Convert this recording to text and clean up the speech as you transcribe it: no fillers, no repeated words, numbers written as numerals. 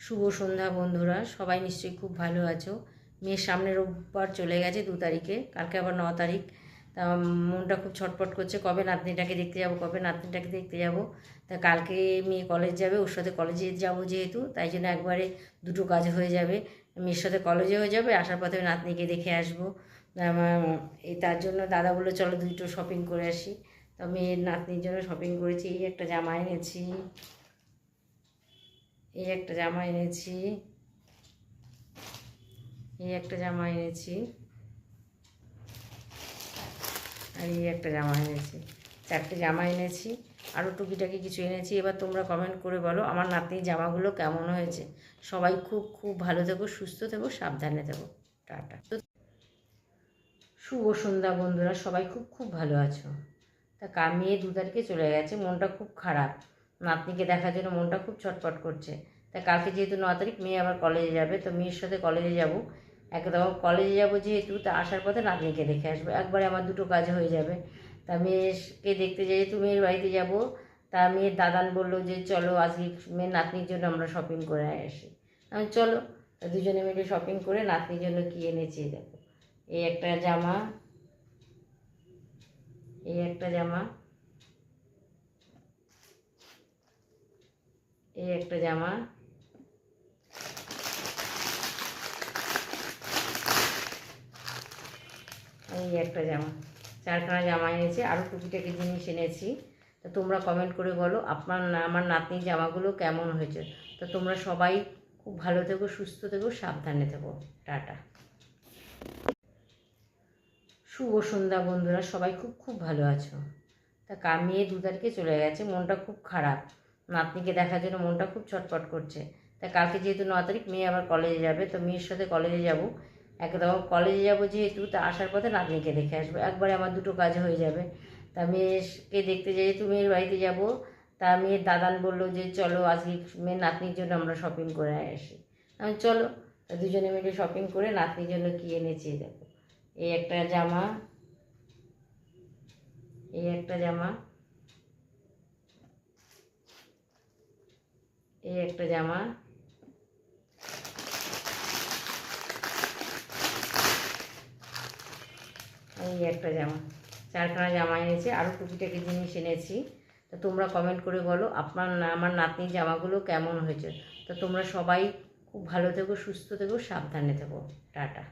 শুভ সন্ধ্যা বন্ধুরা, সবাই নিশ্চয়ই খুব ভালো আছো। মেয়ের সামনে রোববার চলে গেছে 2 তারিখে, কালকে আবার 9 তারিখ। তা মনটা খুব ছটফট করছে, কবে নাতনিটাকে দেখতে যাব, কবে নাতনিটাকে দেখতে যাব। তা কালকে মেয়ে কলেজ যাবে, ওর সাথে কলেজে যাব যেহেতু, তাই জন্য একবারে দুটো কাজ হয়ে যাবে। মেয়ের সাথে কলেজে হয়ে যাবে, আসার পথে নাতনিকে দেখে আসবো। তার জন্য দাদা বললো চলো দুটো শপিং করে আসি। তা মেয়ের নাতনির জন্য শপিং করেছি। এই একটা জামা এনেছি, এই একটা জামা এনেছি, এই একটা জামা এনেছি, আর এই একটা জামা এনেছি। 4টে জামা এনেছি, আরও টুকিটাকি কিছু এনেছি। এবার তোমরা কমেন্ট করে বলো আমার নাতনির জামাগুলো কেমন হয়েছে। সবাই খুব খুব ভালো থেকো, সুস্থ থেকো, সাবধানে থেকো। টাটা। শুভ সন্ধ্যা বন্ধুরা, সবাই খুব খুব ভালো আছো। তা মেয়ে 2 তারিখে চলে গেছে, মনটা খুব খারাপ। নাতনিকে দেখার জন্য মনটা খুব ছটফট করছে। তা কালকে যেহেতু 9 তারিখ, মেয়ে আবার কলেজে যাবে, তো মেয়ের সাথে কলেজে যাব। একদম কলেজে যাব যেহেতু, তা আসার পথে নাতনিকে দেখে আসবো, একবারে আমার দুটো কাজ হয়ে যাবে। তা মেয়েকে দেখতে যেহেতু মেয়ের বাড়িতে যাব, তা মেয়ের দাদান বললো যে চলো আজকে মেয়ের নাতনির জন্য আমরা শপিং করে আসি। আমি চলো, তা দুজনে মিলে শপিং করে নাতনির জন্য কী এনেছি দেখো। এই একটা জামা, এই একটা জামা, এই একটা জামা, এই একটা জামা। 4খানা জামা এনেছি, আরও টুকিটাকি জিনিস এনেছি। তো তোমরা কমেন্ট করে বলো আমার নাতনির জামাগুলো কেমন হয়েছে। তো তোমরা সবাই খুব ভালো থেকো, সুস্থ থেকো, সাবধানে থেকো। টাটা। শুভ সন্ধ্যা বন্ধুরা, সবাই খুব খুব ভালো আছো। তা মেয়ে 2 তারিখে চলে গেছে, মনটা খুব খারাপ। নাতনিকে দেখার জন্য মনটা খুব ছটফট করছে। তা কালকে যেহেতু 9 তারিখ, মেয়ে আবার কলেজে যাবে, তো মেয়ের সাথে কলেজে যাব। একদম কলেজে যাব যেহেতু, তা আসার পথে নাতনিকে দেখে আসবো, একবারে আমার দুটো কাজ হয়ে যাবে। তা মেয়েকে দেখতে যেহেতু মেয়ের বাড়িতে যাব, তা মেয়ের দাদান বললো যে চলো আজকে মেয়ের নাতনির জন্য আমরা শপিং করে আসি। আমি চলো, তা দুজনে মিলে শপিং করে নাতনির জন্য কী এনেছি দেখো। এই একটা জামা, এই একটা জামা, এই একটা জামা, এই একটা জামা। 4খানা জামা এনেছি, আরও টুকিটাকি জিনিস এনেছি। তো তোমরা কমেন্ট করে বলো আমার নাতনির জামাগুলো কেমন হয়েছে। তো তোমরা সবাই খুব ভালো থেকো, সুস্থ থেকো, সাবধানে থেকো। টাটা।